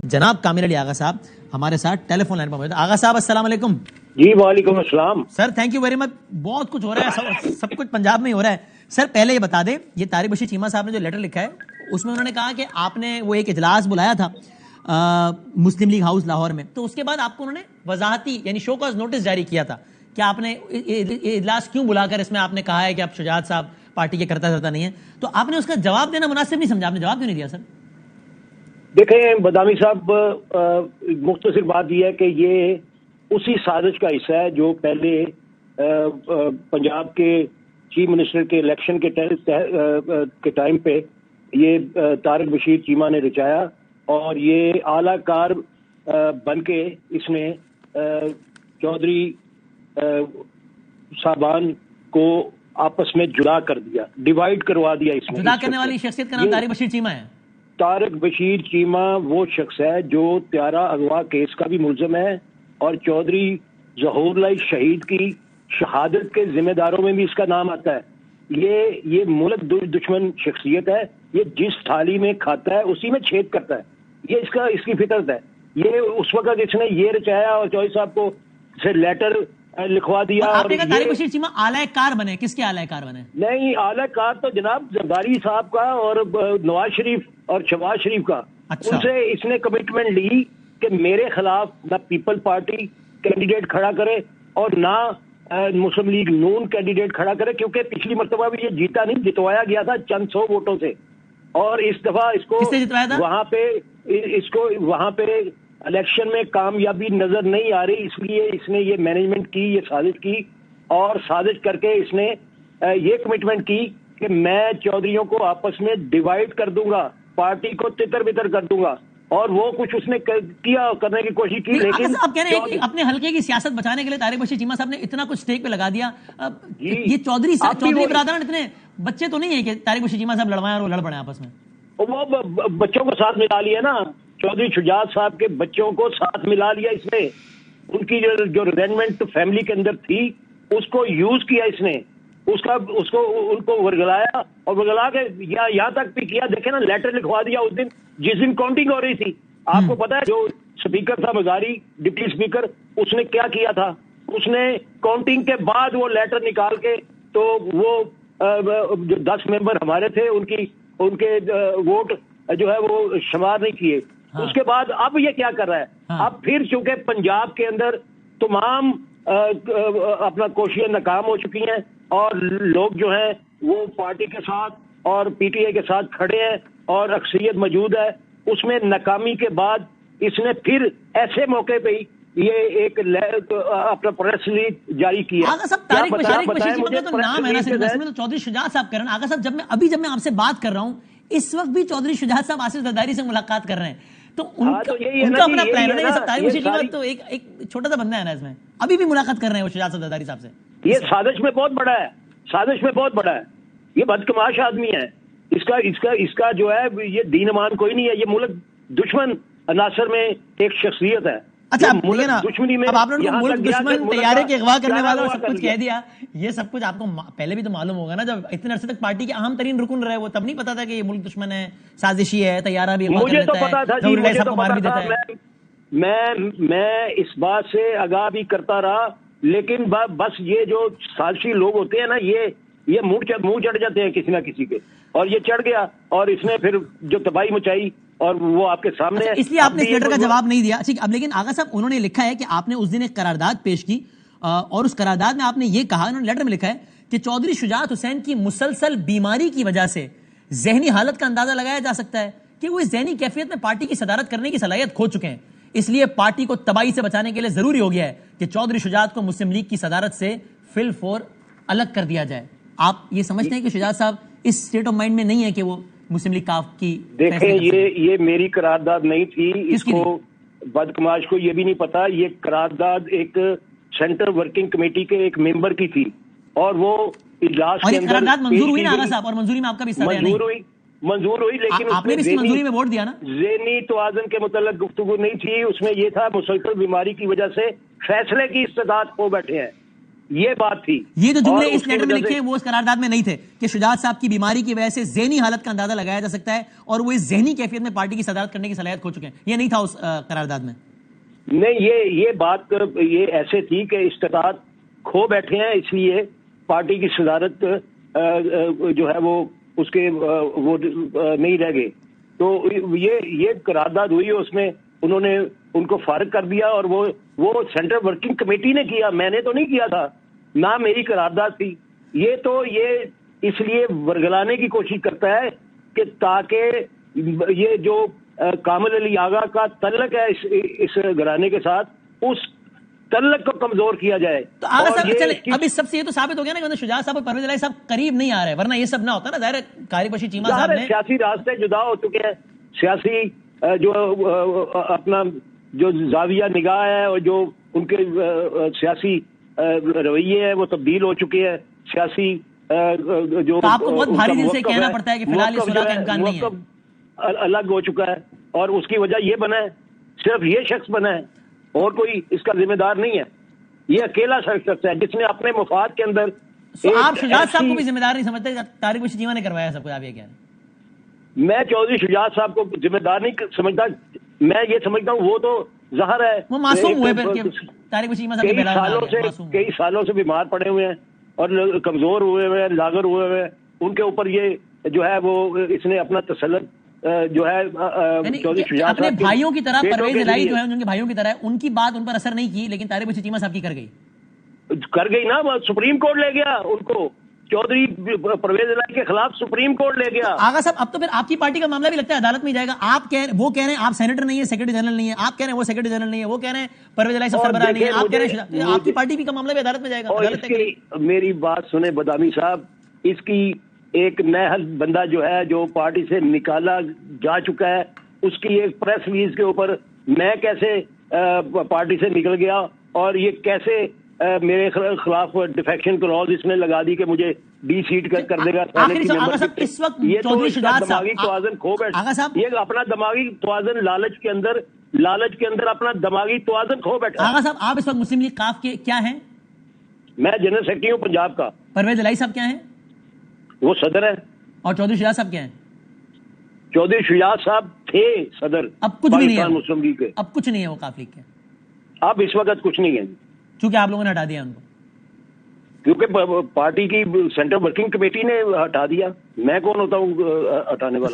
جناب کامل علی آغا صاحب ہمارے ساتھ ٹیلی فون لائن پر موجود ہیں. آغا صاحب السلام علیکم. جی وعلیکم السلام sir. Thank you very much. بہت کچھ ہو رہا ہے, سب کچھ پنجاب میں ہی ہو رہا ہے. سر پہلے یہ بتا دیں, یہ طارق بشیر چیمہ صاحب نے جو لیٹر لکھا ہے اس میں انہوں نے کہا کہ آپ نے وہ ایک اجلاس بلایا تھا مسلم لیگ ہاؤس لاہور میں, تو اس کے بعد آپ کو انہوں نے وضاحتی یعنی شو کاز نوٹس جاری کیا تھا کہ آپ نے اجلاس کیوں بلا کر اس میں آپ نے کہا ہے کہ آپ شجاعت صاحب پارٹی کے کرتا دھرتا نہیں ہے, تو آپ نے اس کا جواب دینا مناسب نہیں سمجھا. آپ نے جواب کیوں نہیں دیا سر؟ دیکھیں بدامی صاحب, مختصر بات یہ ہے کہ یہ اسی سازش کا حصہ ہے جو پہلے پنجاب کے چیف منسٹر کے الیکشن کے ٹائم پہ یہ طارق بشیر چیمہ نے رچایا, اور یہ اعلی کار بن کے اس نے چودھری صاحبان کو آپس میں جدا کر دیا, ڈیوائیڈ کروا دیا. اس میں جدا کرنے والی شخصیت کا نام طارق بشیر چیمہ ہے. طارق بشیر چیمہ وہ شخص ہے جو تیارہ اغوا کیس کا بھی ملزم ہے, اور چودھری ظہور اللہ شہید کی شہادت کے ذمہ داروں میں بھی اس کا نام آتا ہے. یہ ملک دشمن شخصیت ہے. یہ جس تھالی میں کھاتا ہے اسی میں چھید کرتا ہے. یہ اس کی فطرت ہے. یہ اس وقت اس نے یہ رچایا اور چودھری صاحب کو سے لیٹر لکھوا دیا. آپ نے کہا طارق بشیر چیمہ اعلی کار بنے, کس کے اعلی کار بنے؟ نہیں, اعلی کار تو جناب زرداری صاحب کا اور نواز شریف اور شہباز شریف کا. ان سے اس نے کمٹمنٹ لی کہ میرے خلاف نہ پیپل پارٹی کینڈیڈیٹ کھڑا کرے اور نہ مسلم لیگ نون کینڈیڈیٹ کھڑا کرے, کیونکہ پچھلی مرتبہ بھی یہ جیتا نہیں, جتوایا گیا تھا چند سو ووٹوں سے, اور اس دفعہ اس کو وہاں پہ الیکشن میں کامیابی نظر نہیں آ رہی. اس لیے اس نے یہ مینجمنٹ کی, یہ سازش کی, اور سازش کر کے اس نے یہ کمٹمنٹ کی کہ میں چودھریوں کو آپس میں ڈیوائیڈ کر دوں گا, پارٹی کو تتر بتر کر دوں گا, اور وہ کچھ اس نے کیا کرنے کی کوشش کی. لیکن آپ کہہ رہے ہیں کہ اپنے حلقے کی سیاست بچانے کے لیے طارق بشیر چیمہ صاحب نے اتنا کچھ اسٹیک پہ لگا دیا. یہ چودھری برادران اتنے بچے تو نہیں ہے کہ طارق بشیر چیمہ صاحب لڑوائیں اور وہ لڑ پڑے آپس میں. وہ بچوں کو ساتھ ملا لیا نا, چودھری شجاعت صاحب کے بچوں کو ساتھ ملا لیا اس نے. ان کی جو ریزنمنٹ فیملی کے اندر تھی اس کو یوز کیا اس نے, ان کو ورگلایا, اور ورگلا کے یہاں تک بھی کیا. دیکھیں نا, لیٹر لکھوا دیا اس دن جس دن کاؤنٹنگ ہو رہی تھی. آپ کو پتا ہے جو اسپیکر تھا مزاری, ڈپٹی اسپیکر, اس نے کیا کیا تھا؟ اس نے کاؤنٹنگ کے بعد وہ لیٹر نکال کے تو وہ جو 10 ممبر ہمارے تھے ان کے ووٹ جو ہے وہ شمار نہیں کیے. اس کے بعد اب یہ کیا کر رہا ہے؟ اب پھر چونکہ پنجاب کے اندر تمام اپنا کوششیں ناکام ہو چکی ہیں, اور لوگ جو ہیں وہ پارٹی کے ساتھ اور پی ٹی آئی کے ساتھ کھڑے ہیں, اور اکثریت موجود ہے. اس میں ناکامی کے بعد اس نے پھر ایسے موقع پہ یہ ایک اپنا پریس ریلیز جاری کیا. آغا صاحب طارق بشیر چیمہ کا تو نام ہے نا, صرف اس میں تو چودھری شجاعت صاحب کر رہے ہیں. آغا صاحب جب میں آپ سے بات کر رہا ہوں اس وقت بھی چودھری شجاعت صاحب آصف زرداری سے ملاقات کر رہے ہیں, تو ان کا اپنا پلان ہے. یہ سب طارق بشیر چیمہ تو ایک چھوٹا سا بندہ ہے نا, اس میں ابھی بھی ملاقات کر رہے ہیں وہ شجاعت زرداری صاحب سے. یہ سازش میں بہت بڑا ہے, سازش میں بہت بڑا ہے. یہ بدکماش آدمی ہے. اس کا جو ہے یہ دین امان کوئی نہیں ہے. یہ ملک دشمن عناصر میں ایک شخصیت ہے. اچھا دشمنی میں اب آپ نے ملک دشمن طیارے کے اغوا کرنے والا سب کچھ کہہ دیا. یہ سب کچھ آپ کو پہلے بھی تو معلوم ہوگا نا, جب اتنے عرصے تک پارٹی کے اہم ترین رکن رہے وہ, تب نہیں پتا تھا کہ یہ ملک دشمن ہے, سازشی ہے, طیارہ بھی اغوا کر لیتا ہے. میں اس بات سے آگاہ بھی کرتا رہا, لیکن بس یہ جو سازشی لوگ ہوتے ہیں نا, یہ منہ چڑھ جاتے ہیں کسی نہ کسی کے, اور یہ چڑھ گیا اور اس نے پھر جو تباہی مچائی, اور وہ آپ کے سامنے. اس لیے آپ نے اس لیٹر کا جواب نہیں دیا. ٹھیک, اب لیکن آغا صاحب انہوں نے لکھا ہے کہ آپ نے اس دن ایک قرارداد پیش کی, اور اس قرارداد میں آپ نے یہ کہا, انہوں نے لیٹر میں لکھا ہے کہ چودھری شجاعت حسین کی مسلسل بیماری کی وجہ سے ذہنی حالت کا اندازہ لگایا جا سکتا ہے کہ وہ اس ذہنی کیفیت میں پارٹی کی صدارت کرنے کی صلاحیت کھو چکے ہیں. اس لیے پارٹی کو تباہی سے بچانے کے لیے ضروری ہو گیا ہے کہ چودھری شجاعت کو مسلم لیگ کی صدارت سے فی الفور الگ کر دیا جائے. آپ یہ سمجھتے ہیں کہ شجاعت صاحب اس اسٹیٹ آف مائنڈ میں نہیں ہے کہ وہ مسلم لیگ کاف کی؟ دیکھیں, یہ میری قرارداد نہیں تھی. اس کو بدکماش کو یہ بھی نہیں پتا. یہ قرارداد ایک سینٹر ورکنگ کمیٹی کے ایک ممبر کی تھی, اور وہ اجلاس کے اندر قرارداد منظور ہوئی نا آغا صاحب, اور منظوری میں آپ کا بھی حصہ منظور ہوئی, لیکن آپ نے بھی اس کی منظوری میں ووٹ دیا نا. ذہنی توازن کے متعلق گفتگو نہیں تھی. اس میں یہ تھا مسلسل بیماری کی وجہ سے فیصلے کی استطاعت کھو بیٹھے ہیں, یہ بات تھی. یہ جو جملے اور اس کی لیٹر میں وجہ سے- لکھے ہیں وہ اس قرارداد میں نہیں تھے کہ شجاعت صاحب کی بیماری کی وجہ سے ذہنی حالت کا اندازہ لگایا جا سکتا ہے اور وہ اس ذہنی کیفیت میں پارٹی کی صدارت کرنے کی صلاحیت کھو چکے ہیں. یہ نہیں تھا اس قرارداد میں. نہیں، یہ بات یہ ایسے تھی کہ استطاعت کھو بیٹھے ہیں، اس لیے پارٹی کی صدارت جو ہے وہ اس کے وہ نہیں رہ گئے. تو یہ قرارداد ہوئی، اس میں انہوں نے ان کو فارغ کر دیا اور وہ سینٹرل ورکنگ کمیٹی نے کیا، میں نے تو نہیں کیا تھا، نہ میری قرارداد تھی. یہ اس لیے ورگلانے کی کوشش کرتا ہے کہ تاکہ یہ جو کامل علی آغا کا تعلق ہے اس گھرانے کے ساتھ، اس تعلق کو کمزور کیا جائے. تو آغا صاحب چلیں اب اس سب سے یہ تو ثابت ہو گیا نا کہ شجاعت صاحب اور پرویز الہی صاحب قریب نہیں آ رہے، ورنہ یہ سب نہ ہوتا نا. ظاہر ہے قاری بشیر چیمہ صاحب نے سیاسی راستے جدا ہو چکے ہیں، سیاسی جو اپنا جو زاویہ نگاہ ہے اور جو ان کے سیاسی رویے ہیں وہ تبدیل ہو چکے ہیں. سیاسی جو آپ کو بہت بھاری دل سے کہنا پڑتا ہے کہ فی الحال اس صلح کا امکان نہیں ہے، الگ ہو چکا ہے. اور اس کی وجہ یہ بنا ہے، صرف یہ شخص بنا ہے اور کوئی اس کا ذمہ دار نہیں ہے. یہ اکیلا شخص ہے جس نے اپنے مفاد کے اندر آپ شجاعت صاحب کو بھی ذمہ دار نہیں سمجھتے؟ طارق بشیر چیمہ نے کروایا سب کچھ، آپ یہ کہہ رہے ہیں. میں چودھری شجاعت صاحب کو ذمہ دار نہیں سمجھتا. میں یہ سمجھتا ہوں وہ تو ظاہر ہے وہ معصوم ہوئے پھر طارق بشیر چیمہ صاحب کے کئی سالوں سے بیمار پڑے ہوئے ہیں اور کمزور ہوئے ہوئے ہیں، لاغر ہوئے ہوئے ہیں. ان کے اوپر یہ جو ہے وہ اس نے اپنا تسلط جو ہے چودھری شجاعت اپنے بھائیوں کی طرح پرویز الہی جو ہے ان کے بھائیوں کی طرح ان کی بات ان پر اثر نہیں کی، لیکن طارق بشیر چیمہ صاحب کی کر گئی نا. سپریم کورٹ لے گیا ان کو، چودھری پرویز الہی کے خلاف سپریم کورٹ لے گیا. آغا صاحب اب تو پھر آپ کی پارٹی کا معاملہ بھی لگتا ہے عدالت میں جائے گا. وہ کہہ رہے ہیں آپ سینیٹر نہیں ہے، سیکرٹری جنرل نہیں ہے، آپ کہہ رہے ہیں وہ سیکرٹری جنرل نہیں ہے، وہ کہہ رہے ہیں پرویز الہی صاحب سربراہ نہیں ہے، آپ کہہ رہے ہیں آپ کی پارٹی کا معاملہ بھی عدالت میں جائے گا. میری بات سنیں بادامی صاحب، اس کی ایک نئے بندہ جو ہے جو پارٹی سے نکالا جا چکا ہے، اس کی ایک پریس ریلیز کے اوپر میں کیسے پارٹی سے نکل گیا اور یہ کیسے میرے خلاف ڈیفیکشن کلوز اس نے لگا دی کہ مجھے ڈی سیٹ کر دے گا. اس وقت چودھری شجاعت دماغی توازن کھو بیٹھا، یہ اپنا دماغی توازن لالچ کے اندر اپنا دماغی توازن کھو بیٹھا. آغا صاحب آپ اس وقت مسلم لیگ قاف کے کیا ہیں؟ میں جنرل سیکرٹری ہوں پنجاب کا. پرویز الہی صاحب کیا ہیں؟ وہ صدر ہے. اور چودھری شجاعت صاحب کیا ہیں؟ چودھری شجاعت صاحب تھے صدر. اب کچھ بھی نہیں ہے مسلم لیگ کے، اب کچھ نہیں ہے وہ قاف لیگ کے. اب اس وقت کچھ نہیں ہے چونکہ آپ لوگوں نے ہٹا دیا ان کو، کیونکہ پارٹی کی سینٹرل ورکنگ کمیٹی نے ہٹا دیا. میں کون ہوتا ہوں ہٹانے والا؟